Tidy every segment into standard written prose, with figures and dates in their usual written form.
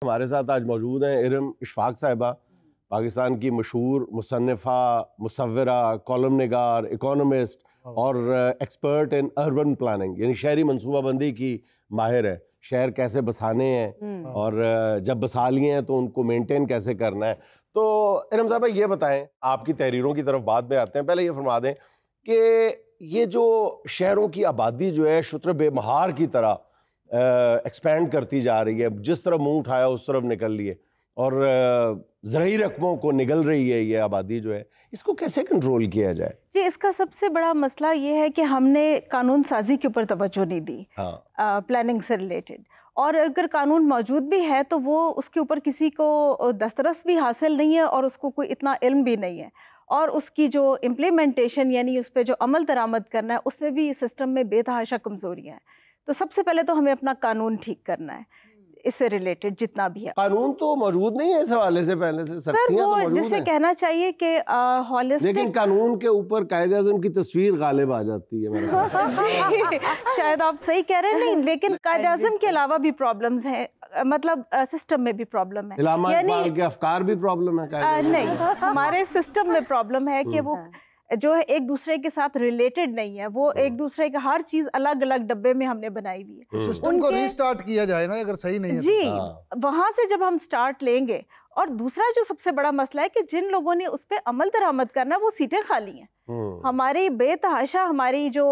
हमारे साथ आज मौजूद हैं इरम इशफाक साहिबा, पाकिस्तान की मशहूर मुसन्निफ़ा, मुसव्विरा, कॉलम निगार, इकोनॉमिस्ट और एक्सपर्ट इन अर्बन प्लानिंग, यानी शहरी मनसूबाबंदी की माहिर है। शहर कैसे बसाने हैं और जब बसा लिए हैं तो उनको मेंटेन कैसे करना है। तो इरम साहब ये बताएं, आपकी तहरीरों की तरफ बाद में आते हैं, पहले ये फरमा दें कि ये जो शहरों की आबादी जो है शुत्र बेमहार की तरह एक्सपेंड करती जा रही है, जिस तरफ मुंह उठाया उस तरफ निकल लिए, और ज़रूरी रकमों को निगल रही है ये आबादी जो है, इसको कैसे कंट्रोल किया जाए? जी, इसका सबसे बड़ा मसला ये है कि हमने कानून साजी के ऊपर तवज्जो नहीं दी, प्लानिंग से रिलेटेड। और अगर कानून मौजूद भी है तो वो उसके ऊपर किसी को दस्तरस भी हासिल नहीं है और उसको कोई इतना इल्म भी नहीं है, और उसकी जो इम्प्लीमेंटेशन यानी उस पर जो अमल दरामद करना है उसमें भी सिस्टम में बेतहाशा कमज़ोरियाँ हैं। तो सबसे पहले तो हमें अपना कानून ठीक करना है, इससे रिलेटेड जितना भी है। कानून तो मौजूद नहीं है इस हवाले से, पहले से सख्तियां तो मौजूद जिसे कहना चाहिए कि हॉलिस्टिक, लेकिन कानून के ऊपर कायदे-ए-आज़म की तस्वीर गालिब आ जाती है मेरे जी, शायद आप सही कह रहे हैं, नहीं लेकिन कायदे-ए-आज़म के अलावा भी प्रॉब्लम्स हैं, मतलब सिस्टम में भी प्रॉब्लम है, यानी के अफकार भी प्रॉब्लम है। नहीं, हमारे सिस्टम में प्रॉब्लम है कि वो जो है एक दूसरे के साथ रिलेटेड नहीं है, वो एक दूसरे का हर चीज अलग अलग डब्बे में हमने बनाई हुई है। सिस्टम को रीस्टार्ट किया जाए ना, अगर सही नहीं है जी, वहां से जब हम स्टार्ट लेंगे। और दूसरा जो सबसे बड़ा मसला है कि जिन लोगों ने उस पर अमल दरामद करना, वो सीटें खाली हैं। हमारी बेतहाशा हमारी जो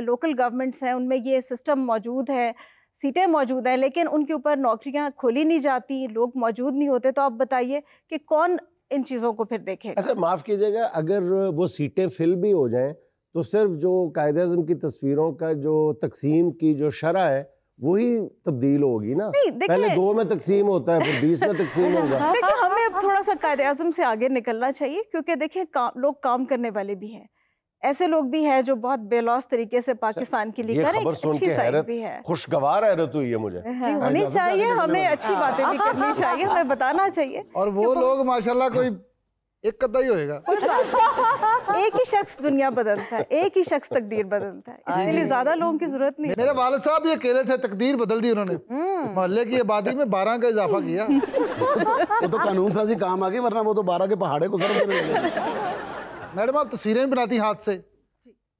लोकल गवर्नमेंट्स हैं उनमें ये सिस्टम मौजूद है, सीटें मौजूद है, लेकिन उनके ऊपर नौकरियां खोली नहीं जाती, लोग मौजूद नहीं होते। तो आप बताइए कि कौन इन चीज़ों को फिर देखेगा? अच्छा माफ़ कीजिएगा, अगर वो सीटें फिल भी हो जाएं तो सिर्फ जो कायदे-ए-आज़म की तस्वीरों का जो तकसीम की जो शरह है वही तब्दील होगी ना। पहले 2 में तकसीम होता है, फिर 20 में तकीम होगा। देखिए, हमें अब थोड़ा सा कायदे-ए-आज़म से आगे निकलना चाहिए, क्योंकि देखिए लोग काम करने वाले भी हैं, ऐसे लोग भी हैं जो बहुत बेलौस तरीके से पाकिस्तान के लिए करें। अच्छी साइड भी है, खुशगवार हैरत हुई है मुझे। होनी चाहिए, हमें अच्छी बातें भी करनी चाहिए, हमें बताना चाहिए। और वो लोग माशाल्लाह कोई एक कद्दा ही होएगा। एक ही शख्स दुनिया बदलता है, एक ही शख्स तकदीर बदलता है, इसलिए ज्यादा लोगों की जरूरत नहीं। मेरे वालिद साहब ये अकेले थे, तकदीर बदल दी उन्होंने, मोहल्ले की आबादी में 12 का इजाफा किया। वो तो कानून साजी काम आ गई, वरना वो तो 12 के पहाड़े गुजर। मैडम आप तस्वीरें बनाती हाथ से,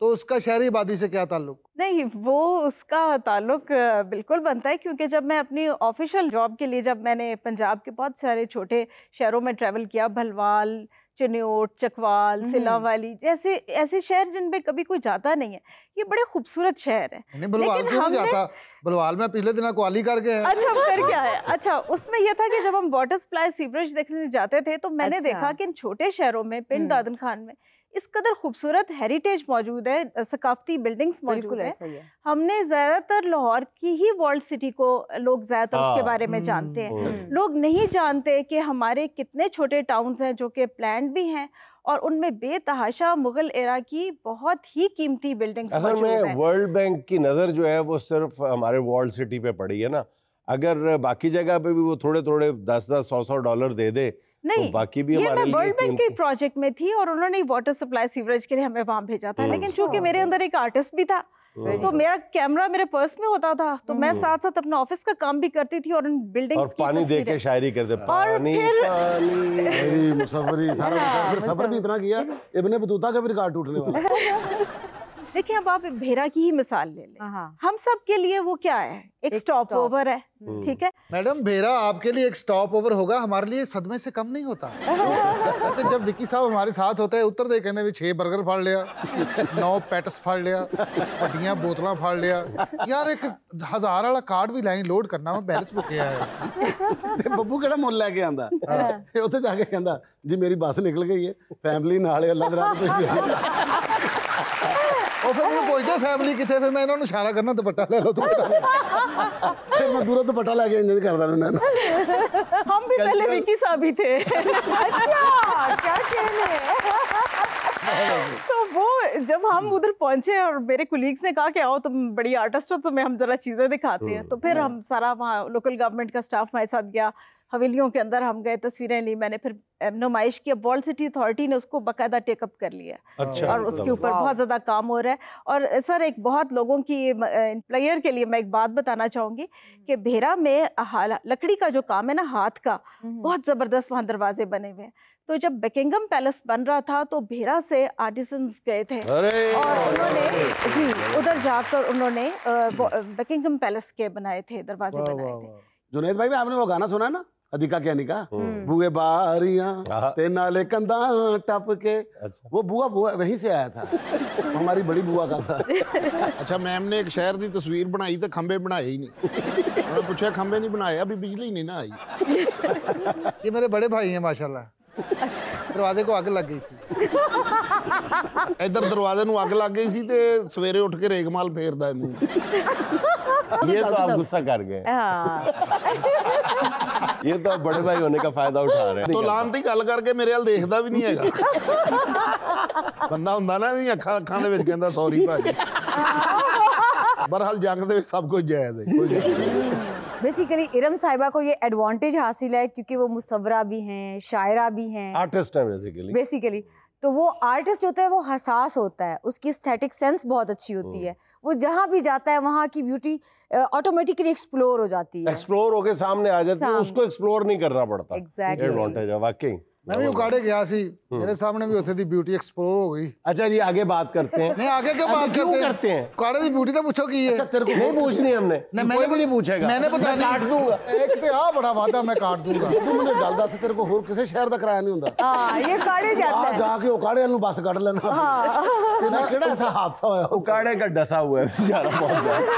तो उसका शहरी आबादी से क्या ताल्लुक? नहीं, वो उसका ताल्लुक बिल्कुल बनता है, क्योंकि जब मैं अपनी ऑफिशियल जॉब के लिए, जब मैंने पंजाब के बहुत सारे छोटे शहरों में ट्रैवल किया, भलवाल, चिन्योट, चकवाल, सिलावाली जैसे ऐसे शहर जिन पे कभी कोई जाता नहीं है, ये बड़े खूबसूरत शहर है। नहीं, भलवाल क्यों नहीं जाता? भलवाल में पिछले दिन क्वाली करके है। अच्छा, कर क्या है? अच्छा, उसमें यह था कि जब हम वाटर सप्लाई सीवरेज देखने जाते थे तो मैंने देखा कि इन छोटे शहरों में, पिंड दादन खान में इस कदर खूबसूरत हेरिटेज मौजूद है, सकाफती बिल्डिंग्स मौजूद है। हमने ज्यादातर लाहौर की ही वर्ल्ड सिटी को लोग ज्यादातर उसके बारे में जानते हैं। लोग नहीं जानते कि हमारे कितने छोटे टाउन्स हैं जो कि प्लान्ड भी हैं और उनमें बेतहाशा मुगल एरा की बहुत ही कीमती बिल्डिंग्स असल में वर्ल्ड बैंक की नज़र जो है वो सिर्फ हमारे वर्ल्ड सिटी पे पड़ी है ना। अगर बाकी जगह पे भी वो थोड़े थोड़े 10-10, 100-100 डॉलर दे दे, नहीं तो बाकी भी हमारे लिए। वर्ल्ड बैंक के प्रोजेक्ट में थी और उन्होंने वाटर सप्लाई सीवरेज के लिए हमें वहां भेजा था, लेकिन चूंकि मेरे अंदर एक आर्टिस्ट भी था तो मेरा कैमरा मेरे पर्स में होता था, तो मैं साथ साथ अपना ऑफिस का काम भी करती थी और उन बिल्डिंग्स और पानी दे के शायरी करते, पानी पानी मुसव्वरी सारा, फिर सफर भी इतना किया इब्ने बतूता का भी रिकॉर्ड टूटने वाला। देखिए, अब आप भेरा की ही मिसाल ले लें, हम सब के लिए वो क्या है, एक स्टॉप ओवर है, ठीक है मैडम। भेरा आपके लिए एक स्टॉप ओवर होगा, हमारे लिए सदमे से कम नहीं होता। तो जब विकी साहब हमारे साथ होते हैं, उत्तर दे कहने भी 6 बर्गर फाड़ लिया, 9 पैटस फाड़ लिया, पटियां बोतला फाड़ लिया। यार एक 1000 वाला कार्ड भी लाइन लोड करना, मैं बैलेंस बुक किया है। बब्बू केड़ा मुल लेके आंदा, उत्थे जाके कहंदा जी मेरी बस निकल गई है, फैमिली नाल अल्लाह दा नाम पुछदी। और फिर मैं पूछते फैमिली किथे, फिर मैं इन्होंने इशारा करना दुपट्टा ले लो, फिर मैं दूर दुपट्टा लेके इंजन कर देना। हम भी पहले विकी साहब ही थे। अच्छा, क्या कहने तो वो जब हम उधर पहुंचे और मेरे कुलीग्स ने कहा कि आओ तुम बड़ी आर्टिस्ट हो, तुम्हें हम जरा चीजें दिखाते हैं, तो फिर हम सारा वहाँ लोकल गवर्नमेंट का स्टाफ हमारे साथ गया, हवेलियों के अंदर हम गए, तस्वीरें ली मैंने, फिर नुमाइश की। अब वर्ल्ड सिटी अथॉरिटी ने उसको बाकायदा टेकअप कर लिया अच्छा, और उसके ऊपर बहुत ज़्यादा काम हो रहा है। और सर एक बहुत लोगों की एम्प्लॉयर के लिए मैं एक बात बताना चाहूँगी कि भेरा में लकड़ी का जो काम है ना, हाथ का, बहुत ज़बरदस्त वहाँ दरवाजे बने हुए हैं। तो जब बकिंगम पैलेस बन रहा था तो भेरा से आर्टिसंस गए थे और उन्होंने जी उधर जाकर उन्होंने बकिंगम पैलेस के बनाए थे, दरवाजे बनाए थे। जुनैद भाई, आपने वो गाना सुना ना, अधिका क्या निका, बुए बारियां ते नाले कंधा टप के? अच्छा। वो बुआ वहीं से आया था, हमारी बड़ी बुआ का था। अच्छा, मैम ने एक शहर की तस्वीर बनाई तो खंबे बनाए ही नहीं। उन्होंने पूछा खंबे नहीं बनाए, अभी बिजली नहीं ना आई। ये मेरे बड़े भाई हैं माशाल्लाह। दरवाजे को अग लग गई थी, इधर दरवाजे को अग लग गई सी ते सवेरे उठ के रेगमाल फेरदा है मुंह। ये तो आप गुस्सा कर गए। ये तो आप बड़े भाई होने का फायदा उठा रहे हैं। तो लानती गल करके मेरे हाल देखदा भी नहीं हैगा। बंदा हुंदा ना भी अखां दे विच कहंदा सॉरी भाजी। बहरहाल जंग दे विच सब कुछ जायज़ है, कोई बेसिकली इरम साहिबा को ये एडवांटेज हासिल है क्योंकि वो मुसव्वरा भी हैं, शायरा भी हैं, आर्टिस्ट है बेसिकली। तो वो आर्टिस्ट होता है, वो हसास होता है, उसकी एस्थेटिक सेंस बहुत अच्छी होती है। वो जहाँ भी जाता है वहाँ की ब्यूटी ऑटोमेटिकली एक्सप्लोर हो जाती है, एक्सप्लोर होके सामने आ जाती है, उसको एक्सप्लोर नहीं करना पड़ता। एग्जैक्टली, एडवांटेज है वाकई। मैं भी उकाड़े गया सी, मेरे सामने भी उत्थे दी ब्यूटी एक्सप्लोर हो गई। अच्छा जी, आगे बात करते हैं। नहीं, आगे क्यों बात करते हैं? उकाड़े दी ब्यूटी तो पूछो की है। अच्छा, तेरे को नहीं पूछनी हमने, कोई भी नहीं पूछेगा। मैंने पता नहीं, काट दूंगा। एक ते आ बड़ा वादा मैं काट दूंगा। तू मैंने गल दस, तेरे को होर किसी शहर का किराया नहीं हुंदा? हाँ, ये काढ़े जाता है। जाके उकाड़े वालों बस कट लेना। तेरा केड़ा ऐसा हादसा होया? उकाड़े का डसा हुआ है बेचारा बहुत ज्यादा।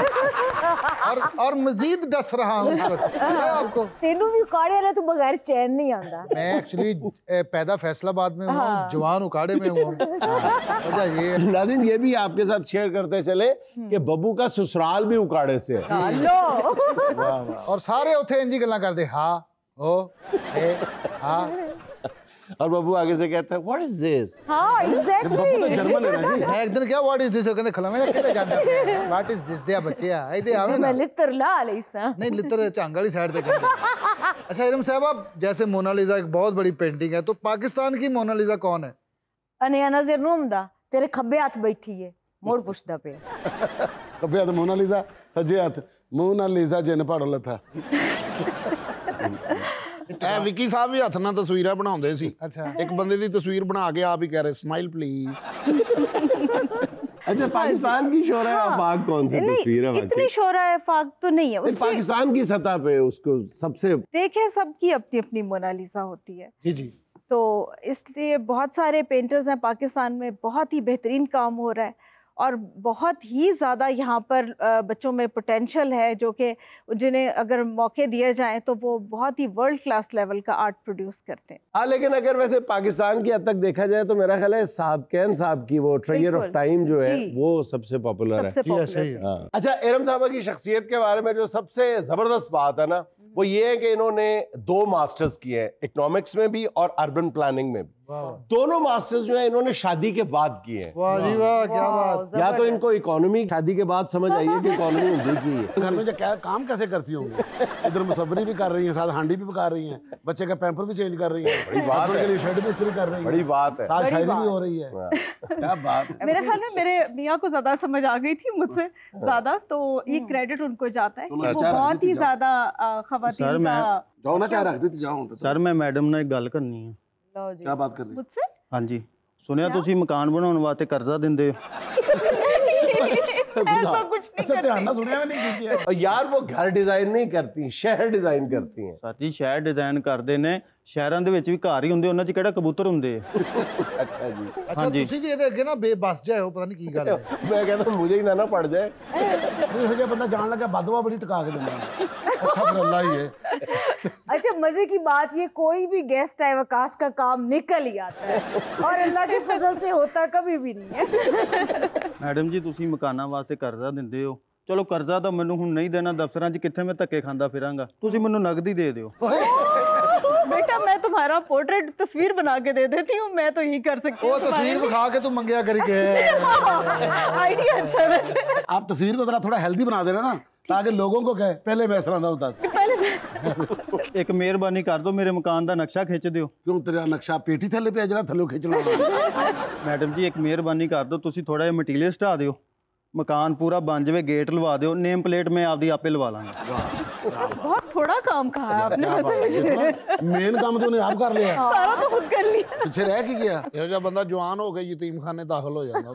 और मजीद डस रहा हूँ इस वक्त। आपको तेनू भी काढ़े वाला, तू बगैर चैन नहीं आंदा। मैं एक्चुअली पैदा फैसलाबाद में हुआ, जवान उकाड़े में हुआ। वजह ये है। नाज़रीन, ये भी आपके साथ शेयर करते चले कि बब्बू का ससुराल भी उकाड़े से है। लो, और सारे उथे इंजी गल्ला करते, हाँ ओ ए हाँ। और बब्बू आगे से कहता है व्हाट इज दिस? हाँ एग्जैक्टली। बब्बू तो जर्मन है ना जी। मैं एक दिन क्या व्हाट इज दिस कहते खला मैं केले जांदा व्हाट इज दिस दे बच्चे आ इदे आवे ना। मैं लितर ला लईसा। नहीं, लितर चांग वाली साइड ते कहते। अच्छा इरम साहब, आप जैसे मोनालिसा एक बहुत बड़ी पेंटिंग है, तो पाकिस्तान की मोनालिसा कौन है? अनिया नजर नूमदा तेरे खब्बे हाथ बैठी है, मोड़ पुछदा पे। खब्बे हाथ मोनालिसा, सज्जे हाथ मोनालिसा जिन पढ़ लथा। ए विकी साहब भी हथ नाल तस्वीरां बनाउंदे सी। अच्छा, एक बंदे दी तस्वीर बना के आप ही कह रहे स्माइल प्लीज। अच्छा, पाकिस्तान की शोरा आफाक कौन सी तस्वीर है? इतनी शोरा आफाक तो नहीं है पाकिस्तान की सतह पे उसको सबसे देखे, सबकी अपनी अपनी मोनालिसा होती है जी जी। तो इसलिए बहुत सारे पेंटर्स हैं पाकिस्तान में, बहुत ही बेहतरीन काम हो रहा है और बहुत ही ज़्यादा यहाँ पर बच्चों में पोटेंशियल है, जो कि जिन्हें अगर मौके दिए जाएं तो वो बहुत ही वर्ल्ड क्लास लेवल का आर्ट प्रोड्यूस करते हैं। हाँ, लेकिन अगर वैसे पाकिस्तान की हद तक देखा जाए तो मेरा ख्याल है सादकैन साहब की वो ट्रेयर ऑफ टाइम जो है वो सबसे पॉपुलर है। हाँ। अच्छा, इरम साहबा की शख्सियत के बारे में जो सबसे जबरदस्त बात है ना, वो ये है कि इन्होंने 2 मास्टर्स किए हैं, इकोनॉमिक्स में भी और अर्बन प्लानिंग में भी। दोनों मास्टर्स जो है इन्होंने शादी के बाद किए हैं। वाह जी वाह, क्या बात। या तो इनको इकोनॉमी शादी के बाद समझ आई है कि इकोनॉमी उनकी की है। घर में जो क्या काम कैसे करती होंगी? इधर मुसव्वरी भी कर रही हैं, साथ हांडी भी पका रही हैं, बच्चे का पैम्पर भी चेंज कर रही हैं, बड़ी बात है, के लिए शर्ट भी इस्त्री कर रही हैं, बड़ी बात है, साथ शायरी भी हो रही है। क्या बात है। मेरे ख्याल में मेरे मियाँ को ज्यादा समझ आ गई थी मुझसे ज्यादा, तो ये क्रेडिट उनको जाता है कि वो बहुत ही ज्यादा खवातीन का। जाओ ना, चाय रख देती जाओ। सर मैं मैडम ਨਾਲ ਗੱਲ ਕਰਨੀ ਹੈ। लो जी, क्या बात करनी? मुझसे ਹਾਂਜੀ, ਸੁਣਿਆ ਤੁਸੀਂ ਮਕਾਨ ਬਣਾਉਣ ਵਾਸਤੇ ਕਰਜ਼ਾ ਦਿੰਦੇ ਹੋ। ऐसा कुछ नहीं अच्छा, करते। ध्यान ना सुनिया नहीं की है। और यार वो घर डिजाइन नहीं करती, शहर डिजाइन करती हैं। ਸਰ ਜੀ ਸ਼ਹਿਰ ਡਿਜ਼ਾਈਨ ਕਰਦੇ ਨੇ, ਸ਼ਹਿਰਾਂ ਦੇ ਵਿੱਚ ਵੀ ਘਰ ਹੀ ਹੁੰਦੇ, ਉਹਨਾਂ 'ਚ ਕਿਹੜਾ ਕਬੂਤਰ ਹੁੰਦੇ ਆ। अच्छा जी, अच्छा ਤੁਸੀਂ ਵੀ ਇਹਦੇ ਅੱਗੇ ਨਾ ਬੇਬਸ ਜਾਏ ਹੋ, ਪਤਾ ਨਹੀਂ ਕੀ ਗੱਲ ਹੈ। मैं कहता हूँ मुझे ही ना पड़ जाए। ਇਹੋ ਜਿਹਾ ਬੰਦਾ ਜਾਣ ਲੱਗਾ ਬਦਵਾ ਬੜੀ ਟਿਕਾ ਕੇ ਦਿੰਦਾ। अच्छा फिर अल्लाह ही है। अच्छा मजे की बात, ये कोई भी गेस्ट आए वकास का काम निकल ही आता है और अल्लाह के फजल से होता कभी भी नहीं है। ਮੈਡਮ ਜੀ ਤੁਸੀਂ ਮਕਾਨਾਂ ਵਾਸਤੇ ਕਰਜ਼ਾ ਦਿੰਦੇ ਹੋ, ਚਲੋ ਕਰਜ਼ਾ ਤਾਂ ਮੈਨੂੰ ਹੁਣ ਨਹੀਂ ਦੇਣਾ, ਦਫ਼ਤਰਾਂ 'ਚ ਕਿੱਥੇ ਮੈਂ ਧੱਕੇ ਖਾਂਦਾ ਫਿਰਾਂਗਾ, ਤੁਸੀਂ ਮੈਨੂੰ ਨਗਦ ਹੀ ਦੇ ਦਿਓ। बेटा मैं तो तुम्हारा पोर्ट्रेट तस्वीर बना के दे देती हूँ, मैं तो यही कर सकती वो हूँ। तस्वीर दिखा के तू मंगया करी के आइडिया अच्छा है वैसे। आप तस्वीर को जरा थोड़ा हेल्दी बना देना ना, ताकि लोगों को कहे पहले मैं इस तरह होता ਸੀ। ਇੱਕ ਮਿਹਰਬਾਨੀ ਕਰ ਦਿਓ, ਮੇਰੇ ਮਕਾਨ ਦਾ ਨਕਸ਼ਾ ਖਿੱਚ ਦਿਓ। ਕਿਉਂ ਤੇਰਾ ਨਕਸ਼ਾ ਪੇਟੀ ਥੱਲੇ ਪਿਆ ਜਿਹੜਾ ਥੱਲੇ ਖਿੱਚ ਲਾਉਣਾ? ਮੈਡਮ ਜੀ ਇੱਕ ਮਿਹਰਬਾਨੀ ਕਰ ਦਿਓ, ਤੁਸੀਂ ਥੋੜਾ ਜਿਹਾ ਮਟੀਰੀਅਲ ਹਟਾ ਦਿਓ, ਮਕਾਨ ਪੂਰਾ ਬਣ ਜਾਵੇ, ਗੇਟ ਲਵਾ ਦਿਓ, ਨੇਮ ਪਲੇਟ ਮੈਂ ਆਪਦੀ ਆਪੇ ਲਵਾ ਲਾਂਗਾ। बहुत थोड़ा काम कहा है आपने वैसे मुझे। ਮੇਨ ਕੰਮ ਤੇ ਉਹਨੇ ਆਪ ਕਰ ਲਿਆ, सारा तो खुद कर लिया। ਪਿੱਛੇ ਰਹਿ ਕੀ ਗਿਆ? ਇਹੋ ਜਿਹਾ ਬੰਦਾ ਜਵਾਨ ਹੋ ਕੇ ਯਤੀਮਖਾਨੇ ਦਾਖਲ ਹੋ ਜਾਂਦਾ।